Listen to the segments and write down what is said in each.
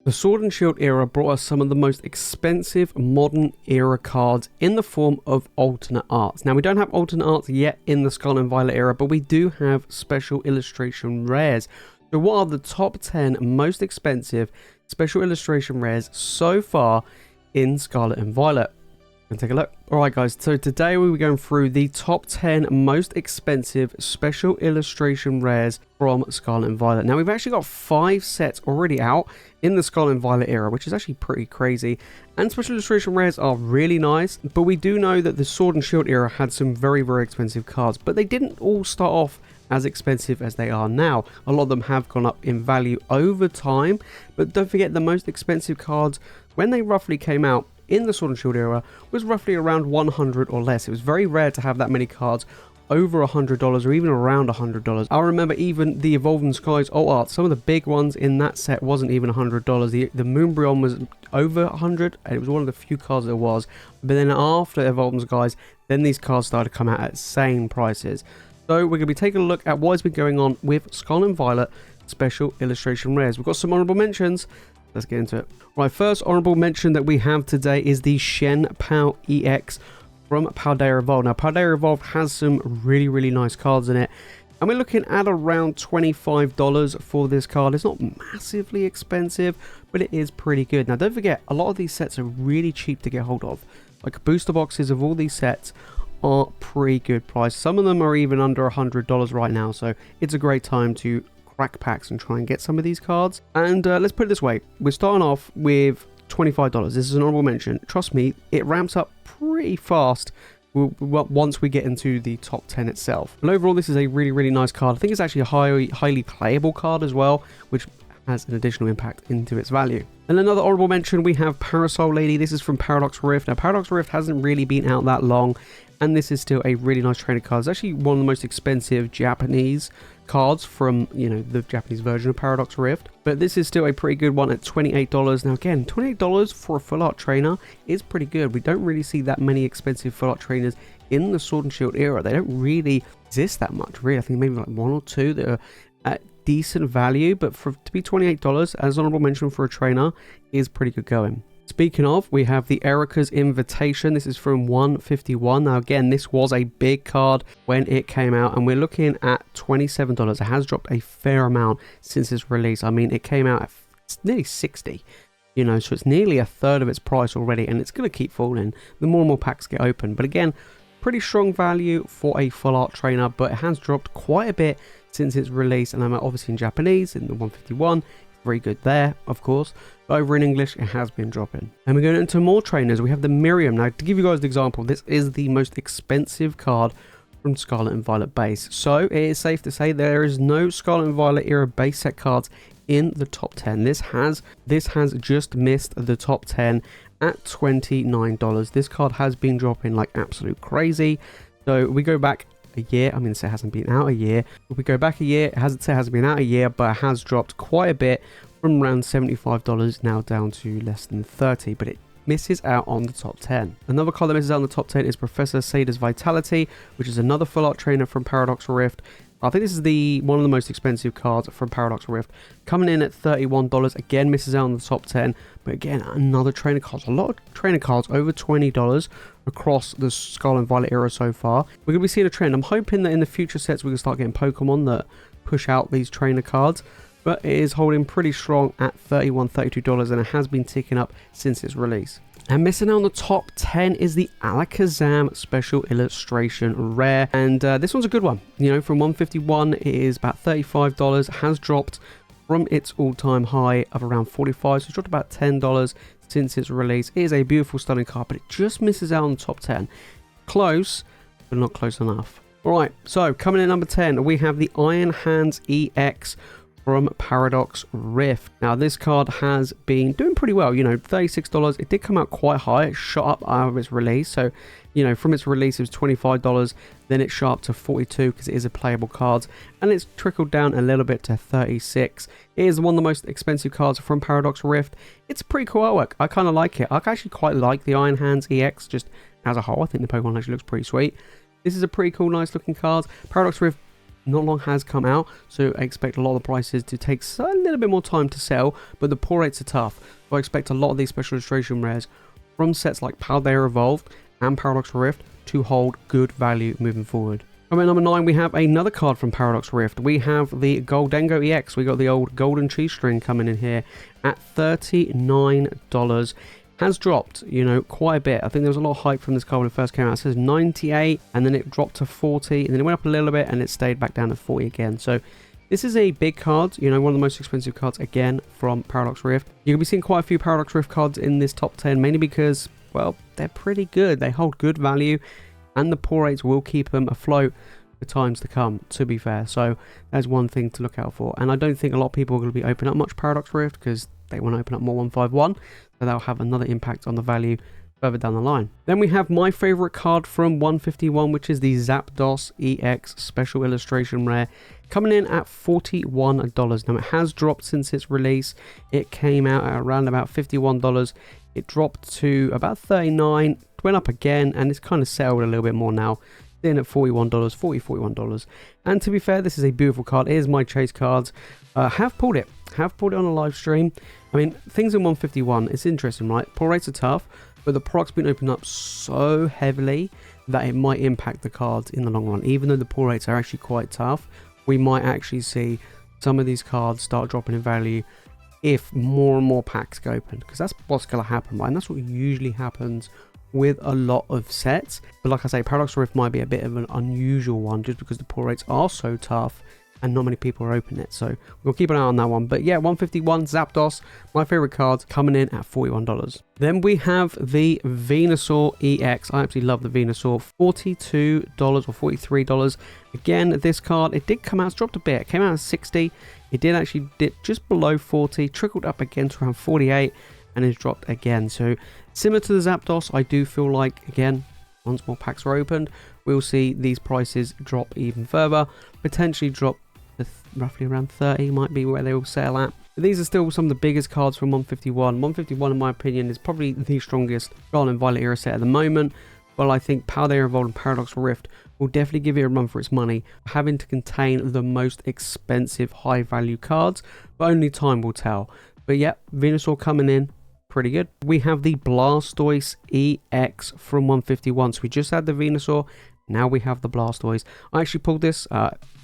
The Sword and Shield era brought us some of the most expensive modern era cards in the form of alternate arts. Now, we don't have alternate arts yet in the Scarlet and Violet era, but we do have special illustration rares. So what are the top 10 most expensive special illustration rares so far in Scarlet and Violet? And take a look. Alright guys, so today we'll be going through the top 10 most expensive special illustration rares from Scarlet and Violet. Now we've actually got 5 sets already out in the Scarlet and Violet era, which is actually pretty crazy. And special illustration rares are really nice, but we do know that the Sword and Shield era had some very, very expensive cards, but they didn't all start off as expensive as they are now. A lot of them have gone up in value over time, but don't forget the most expensive cards when they roughly came out in the Sword and Shield era was roughly around 100 or less. It was very rare to have that many cards over $100 or even around $100. I remember even the Evolving Skies alt art, some of the big ones in that set wasn't even $100. The Moonbryon was over 100 and it was one of the few cards there was. But then after Evolving Skies, then these cards started to come out at insane prices. So we're going to be taking a look at what has been going on with Scarlet and Violet special illustration rares. We've got some honorable mentions. Let's get into it. Right, first honorable mention that we have today is the Shen Pao EX from Paldea Evolved. Now, Paldea Evolved has some really, really nice cards in it. And we're looking at around $25 for this card. It's not massively expensive, but it is pretty good. Now, don't forget, a lot of these sets are really cheap to get hold of. Like, booster boxes of all these sets are pretty good price. Some of them are even under $100 right now, so it's a great time to crack packs and try and get some of these cards. And let's put it this way, we're starting off with $25. This is an honorable mention. Trust me, it ramps up pretty fast once we get into the top 10 itself. And overall, this is a really, really nice card. I think it's actually a highly playable card as well, which has an additional impact into its value. And another honorable mention, we have Parasol Lady. This is from Paradox Rift. Now, Paradox Rift hasn't really been out that long, and this is still a really nice trainer card. It's actually one of the most expensive Japanese cards from, you know, the Japanese version of Paradox Rift, but this is still a pretty good one at $28. Now again, $28 for a full art trainer is pretty good. We don't really see that many expensive full art trainers in the Sword and Shield era. They don't really exist that much, really. I think maybe like 1 or 2 that are at decent value, but to be $28 as honorable mention for a trainer is pretty good going. Speaking of, we have the Erica's Invitation. This is from 151. Now again, this was a big card when it came out, and we're looking at $27. It has dropped a fair amount since its release. I mean, it came out at nearly 60, you know, so it's nearly a third of its price already, and it's going to keep falling the more and more packs get open. But again, pretty strong value for a full art trainer, but it has dropped quite a bit since its release, and I'm obviously in Japanese in the 151. Very good there, of course. But over in English, it has been dropping. And we're going into more trainers. We have the Miriam. Now, to give you guys an example, this is the most expensive card from Scarlet and Violet base. So it is safe to say there is no Scarlet and Violet era base set cards in the top 10. This has just missed the top 10 at $29. This card has been dropping like absolute crazy. So we go back a year. I mean, this set hasn't been out a year. If we go back a year, it hasn't been out a year, but it has dropped quite a bit from around $75 now down to less than $30, but it misses out on the top 10. Another card that misses out on the top 10 is Professor Sada's Vitality, which is another full art trainer from Paradox Rift. I think this is one of the most expensive cards from Paradox Rift, coming in at $31. Again, misses out on the top 10, but again, another trainer card. A lot of trainer cards over $20 across the Scarlet and Violet era so far. We're going to be seeing a trend. I'm hoping that in the future sets we can start getting Pokemon that push out these trainer cards, but it is holding pretty strong at $31, $32, and it has been ticking up since its release. And missing out on the top 10 is the Alakazam Special Illustration Rare. And this one's a good one. You know, from 151, it is about $35. It has dropped from its all-time high of around $45. So it's dropped about $10 since its release. It is a beautiful, stunning card, but it just misses out on the top 10. Close, but not close enough. All right, so coming in at number 10, we have the Iron Hands EX from Paradox Rift. Now, this card has been doing pretty well, you know, $36. It did come out quite high. It shot up out of its release. So, you know, from its release, it was $25. Then it shot up to $42 because it is a playable card. And it's trickled down a little bit to $36. It is one of the most expensive cards from Paradox Rift. It's pretty cool artwork. I kind of like it. I actually quite like the Iron Hands EX just as a whole. I think the Pokemon actually looks pretty sweet. This is a pretty cool, nice looking card. Paradox Rift not long has come out, so I expect a lot of the prices to take a little bit more time to sell, but the pull rates are tough. So I expect a lot of these special illustration rares from sets like Paldea Evolved and Paradox Rift to hold good value moving forward. At number 9, we have another card from Paradox Rift. We have the Goldengo EX. We got the old Golden Cheese String coming in here at $39. Has dropped, you know, quite a bit. I think there was a lot of hype from this card when it first came out. It says 98, and then it dropped to 40, and then it went up a little bit, and it stayed back down to 40 again. So this is a big card, you know, one of the most expensive cards again from Paradox Rift. You're going to be seeing quite a few Paradox Rift cards in this top 10, mainly because, well, they're pretty good. They hold good value, and the pull rates will keep them afloat for times to come, to be fair. So that's one thing to look out for. And I don't think a lot of people are going to be opening up much Paradox Rift because they want to open up more 151. So that'll have another impact on the value further down the line. Then we have my favorite card from 151, which is the Zapdos EX Special Illustration Rare, coming in at $41. Now it has dropped since its release. It came out at around about $51. It dropped to about $39, went up again, and it's kind of settled a little bit more now. In at $41, $41. And to be fair, this is a beautiful card. It is my chase cards. Have pulled it on a live stream. I mean, things in 151, it's interesting, right? Pull rates are tough, but the product's been opened up so heavily that it might impact the cards in the long run. Even though the pull rates are actually quite tough, we might actually see some of these cards start dropping in value if more and more packs go open, because that's what's going to happen, right? And that's what usually happens with a lot of sets. But like I say, Paradox Rift might be a bit of an unusual one just because the pull rates are so tough and not many people are opening it. So we'll keep an eye on that one. But yeah, 151 Zapdos, my favorite cards, coming in at $41. Then we have the Venusaur EX. I absolutely love the Venusaur. $42 or $43. Again, this card, it did come out, it's dropped a bit. It came out at 60. It did actually dip just below 40, trickled up again to around 48, and has dropped again. So similar to the Zapdos, I do feel like, again, once more packs are opened, we'll see these prices drop even further, potentially drop to roughly around 30 might be where they will sell at. But these are still some of the biggest cards from 151. 151, in my opinion, is probably the strongest Scarlet and Violet era set at the moment. Well, I think Paldea Evolved and Paradox Rift will definitely give it a run for its money, having to contain the most expensive high value cards, but only time will tell. But yeah, Venusaur coming in pretty good. We have the Blastoise EX from 151. So we just had the Venusaur, now we have the Blastoise. I actually pulled this.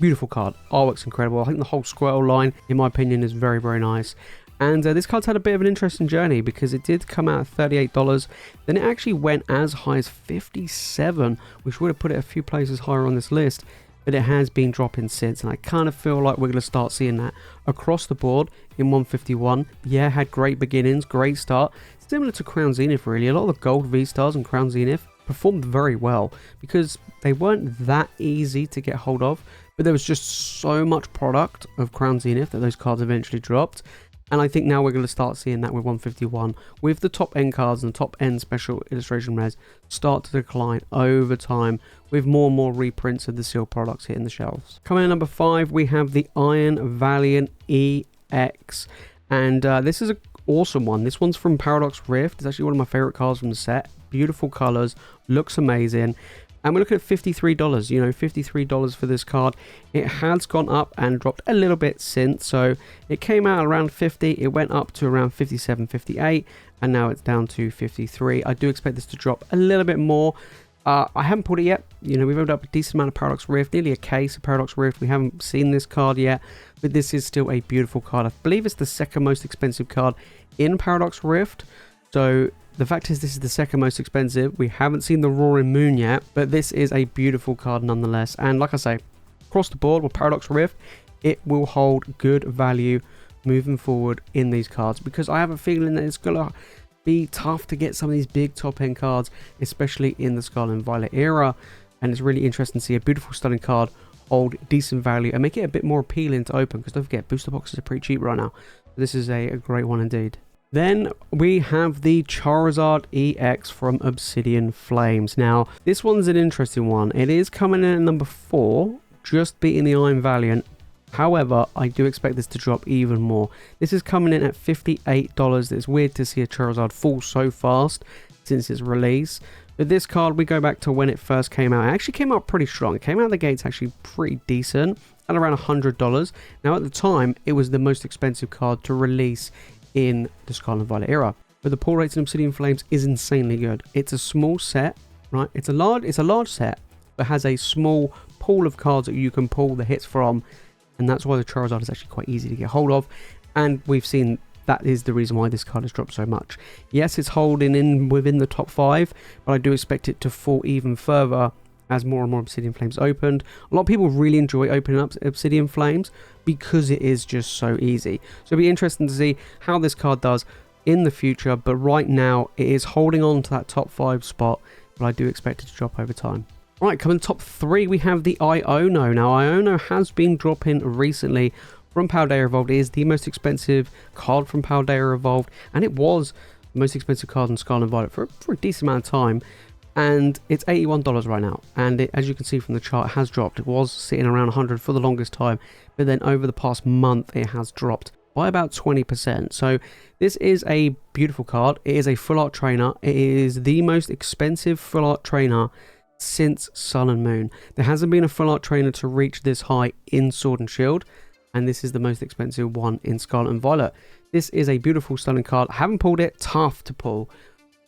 Beautiful card. Artwork's incredible. I think the whole Squirtle line, in my opinion, is very, very nice. And this card's had a bit of an interesting journey because it did come out at $38. Then it actually went as high as $57, which would have put it a few places higher on this list. But it has been dropping since, and I kind of feel like we're going to start seeing that across the board in 151. Yeah, had great beginnings, great start. Similar to Crown Zenith, really. A lot of the Gold V-Stars and Crown Zenith performed very well because they weren't that easy to get hold of, but there was just so much product of Crown Zenith that those cards eventually dropped. And I think now we're going to start seeing that with 151, with the top end cards and the top end special illustration rares start to decline over time, with more and more reprints of the sealed products hitting the shelves. Coming in number 5, we have the Iron Valiant EX, and this is an awesome one. This one's from Paradox Rift. It's actually one of my favorite cards from the set. Beautiful colors, looks amazing. And we're looking at $53, you know, $53 for this card. It has gone up and dropped a little bit since. So it came out around 50, it went up to around 57, 58, and now it's down to 53. I do expect this to drop a little bit more. I haven't pulled it yet. You know, we've opened up a decent amount of Paradox Rift, nearly a case of Paradox Rift. We haven't seen this card yet, but this is still a beautiful card. I believe it's the second most expensive card in Paradox Rift. So the fact is, this is the second most expensive. We haven't seen the Roaring Moon yet, but this is a beautiful card nonetheless. And like I say, across the board with Paradox Rift, it will hold good value moving forward in these cards, because I have a feeling that it's going to be tough to get some of these big top end cards, especially in the Scarlet and Violet era. And it's really interesting to see a beautiful stunning card hold decent value and make it a bit more appealing to open, because don't forget, booster boxes are pretty cheap right now. This is a great one indeed. Then we have the Charizard EX from Obsidian Flames. Now, this one's an interesting one. It is coming in at number 4, just beating the Iron Valiant. However, I do expect this to drop even more. This is coming in at $58. It's weird to see a Charizard fall so fast since its release. But this card, we go back to when it first came out. It actually came out pretty strong. It came out of the gates actually pretty decent. at around $100. Now at the time, it was the most expensive card to release in the Scarlet and Violet era. But the pull rates in Obsidian Flames is insanely good. It's a small set, right? It's a large set, but has a small pool of cards that you can pull the hits from, and that's why the Charizard is actually quite easy to get hold of. And we've seen that is the reason why this card has dropped so much. Yes, it's holding in within the top 5, but I do expect it to fall even further as more and more Obsidian Flames opened. A lot of people really enjoy opening up Obsidian Flames because it is just so easy. So it'll be interesting to see how this card does in the future, but right now it is holding on to that top 5 spot, but I do expect it to drop over time. Right, coming top 3, we have the Iono. Now, Iono has been dropping recently from Paldea Evolved. It is the most expensive card from Paldea Evolved, and it was the most expensive card in Scarlet and Violet for a decent amount of time, and it's $81 right now. And it, as you can see from the chart, has dropped. It was sitting around 100 for the longest time, but then over the past month, it has dropped by about 20%. So this is a beautiful card. It is a full art trainer. It is the most expensive full art trainer since Sun and Moon. There hasn't been a full art trainer to reach this high in Sword and Shield, and this is the most expensive one in Scarlet and Violet. This is a beautiful, stunning card. I haven't pulled it. Tough to pull.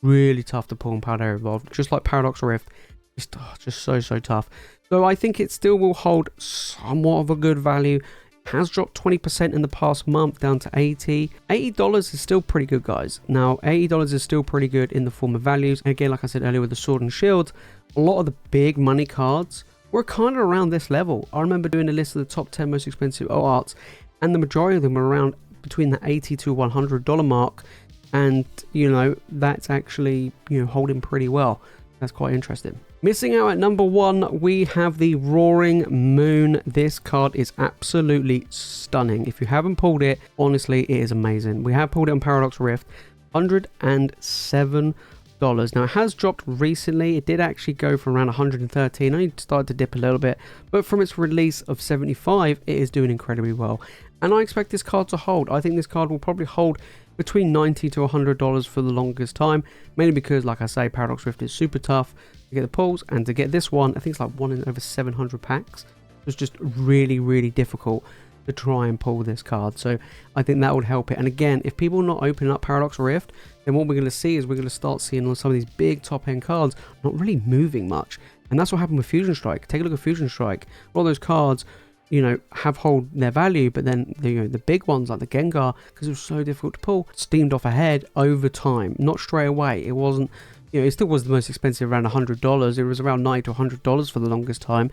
Really tough to pull in Paldea Evolved. Just like Paradox Rift. Just so tough. So I think it still will hold somewhat of a good value. Has dropped 20% in the past month down to $80. $80 is still pretty good, guys. Now, $80 is still pretty good in the form of values. And again, like I said earlier with the Sword and Shield, a lot of the big money cards were kind of around this level. I remember doing a list of the top 10 most expensive arts, and the majority of them were around between the $80 to $100 mark. And, you know, that's actually, you know, holding pretty well. That's quite interesting. Missing out at number 1, we have the Roaring Moon. This card is absolutely stunning. If you haven't pulled it, honestly, it is amazing. We have pulled it on Paradox Rift, $107. Now, it has dropped recently. It did actually go for around 113. Only started to dip a little bit, but from its release of 75, it is doing incredibly well. And I expect this card to hold. I think this card will probably hold between $90 to $100 for the longest time, mainly because, like I say, Paradox Rift is super tough to get the pulls, and to get this one, I think it's like one in over 700 packs. It's just really difficult to try and pull this card, so I think that would help it. And again, if people are not opening up Paradox Rift, then what we're going to see is we're going to start seeing on some of these big top end cards not really moving much, and that's what happened with Fusion Strike. Take a look at Fusion Strike. All those cards, you know, have hold their value, but then the big ones like the Gengar, because it was so difficult to pull, steamed off ahead over time, not straight away. It wasn't, you know, it still was the most expensive, around $100. It was around $90 to $100 for the longest time,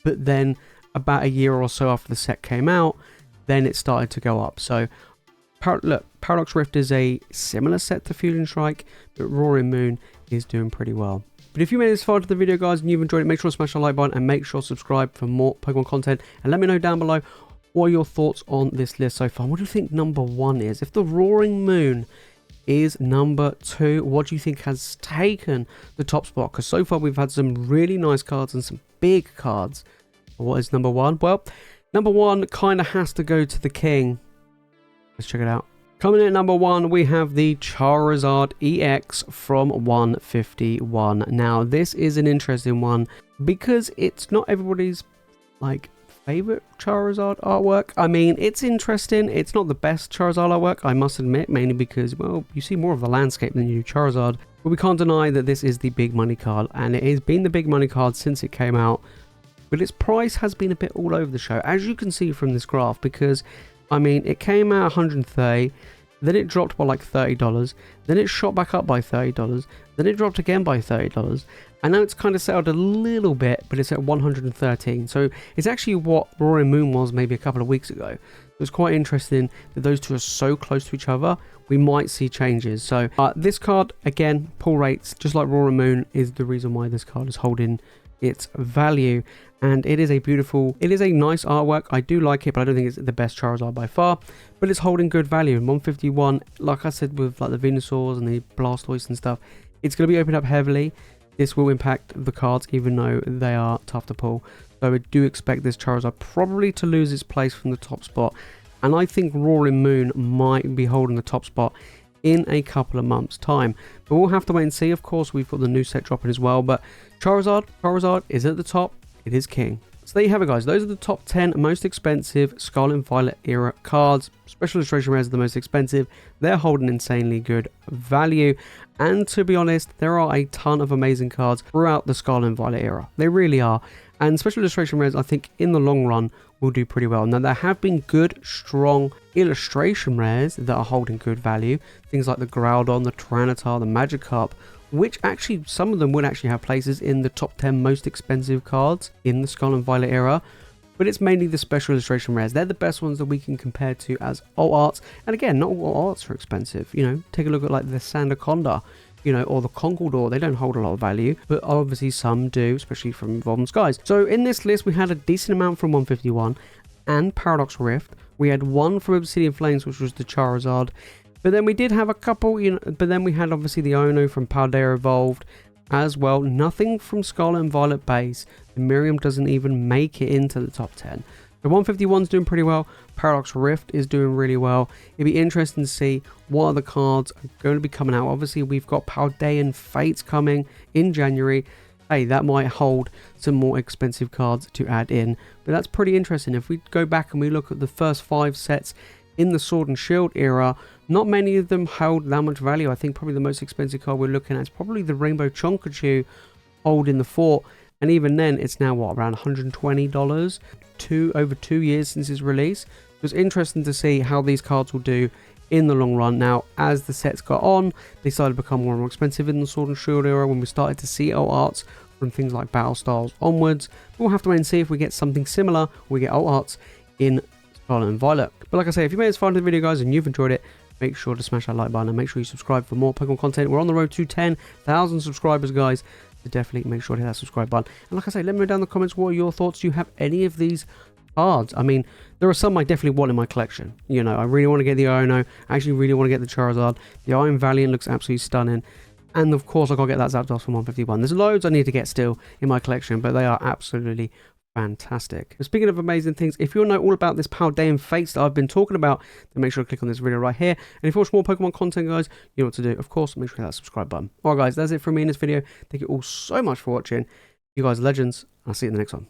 but then about a year or so after the set came out, then it started to go up. So look, Paradox Rift is a similar set to Fusion Strike, but Roaring Moon is doing pretty well. But if you made it this far into the video, guys, and you've enjoyed it, make sure to smash the like button and make sure to subscribe for more Pokemon content. And let me know down below what are your thoughts on this list so far. What do you think number 1 is? If the Roaring Moon is number 2, what do you think has taken the top spot? Because so far we've had some really nice cards and some big cards. What is number 1? Well, number 1 kind of has to go to the king. Let's check it out. Coming in at number 1, we have the Charizard EX from 151. Now, this is an interesting one because it's not everybody's, like, favorite Charizard artwork. I mean, it's interesting. It's not the best Charizard artwork, I must admit, mainly because, well, you see more of the landscape than you do Charizard. But we can't deny that this is the big money card, and it has been the big money card since it came out. But its price has been a bit all over the show, as you can see from this graph, because, I mean, it came out 130, then it dropped by like $30, then it shot back up by $30, then it dropped again by $30, and now it's kind of settled a little bit, but it's at 113. So it's actually what Roaring Moon was maybe a couple of weeks ago. It was quite interesting that those two are so close to each other. We might see changes. So this card, again, pull rates, just like Roaring Moon, is the reason why this card is holding its value. And it is a beautiful, it is a nice artwork. I do like it, but I don't think it's the best Charizard by far, but it's holding good value. In 151, like I said, with like the Venusaurs and the Blastoise and stuff, it's going to be opened up heavily. This will impact the cards, even though they are tough to pull. So I do expect this Charizard probably to lose its place from the top spot, and I think Roaring Moon might be holding the top spot in a couple of months time, but we'll have to wait and see. Of course, we've got the new set dropping as well, but Charizard is at the top. It is king. So there you have it, guys. Those are the top 10 most expensive Scarlet and Violet era cards. Special Illustration Rares are the most expensive. They're holding insanely good value. And to be honest, there are a ton of amazing cards throughout the Scarlet and Violet era. They really are. And Special Illustration Rares, I think, in the long run, will do pretty well. Now, there have been good, strong Illustration Rares that are holding good value. Things like the Groudon, the Tyranitar, the Magikarp, which actually, some of them would actually have places in the top 10 most expensive cards in the Scarlet and Violet era. But it's mainly the Special Illustration Rares. They're the best ones that we can compare to as alt arts. And again, not all arts are expensive. You know, take a look at like the Sandaconda, you know, or the Conkeldurr. They don't hold a lot of value, but obviously some do, especially from Evolving Skies. So in this list, we had a decent amount from 151 and Paradox Rift. We had one from Obsidian Flames, which was the Charizard. But then we did have a couple, you know, but then we had obviously the Ono from Paldea Evolved as well. Nothing from Scarlet and Violet base. The Miriam doesn't even make it into the top 10. The 151's doing pretty well. Paradox Rift is doing really well. It'd be interesting to see what other cards are going to be coming out. Obviously, we've got Paldean Fates coming in January. Hey, that might hold some more expensive cards to add in. But that's pretty interesting. If we go back and we look at the first 5 sets in the Sword and Shield era, not many of them held that much value. I think probably the most expensive card we're looking at is probably the Rainbow Chonkachu holding the fort. And even then, it's now, what, around $120? Over 2 years since its release. So it's interesting to see how these cards will do in the long run. Now, as the sets got on, they started to become more and more expensive in the Sword and Shield era when we started to see alt arts from things like Battle Styles onwards. We'll have to wait and see if we get something similar. We get alt arts in Scarlet and Violet. But like I say, if you made this far into the video, guys, and you've enjoyed it, make sure to smash that like button and make sure you subscribe for more Pokemon content. We're on the road to 10,000 subscribers, guys. So definitely make sure to hit that subscribe button. And like I say, let me know down in the comments, what are your thoughts? Do you have any of these cards? I mean, there are some I definitely want in my collection. You know, I really want to get the Ono. I actually really want to get the Charizard. The Iron Valiant looks absolutely stunning. And of course, I've got to get that Zapdos from 151. There's loads I need to get still in my collection, but they are absolutely fantastic. But speaking of amazing things, if you want to know all about this Paldean Fates that I've been talking about, then make sure to click on this video right here. And if you watch more Pokemon content, guys, you know what to do. Of course, make sure to hit that subscribe button. Alright, guys, that's it from me in this video. Thank you all so much for watching. You guys are legends. I'll see you in the next one.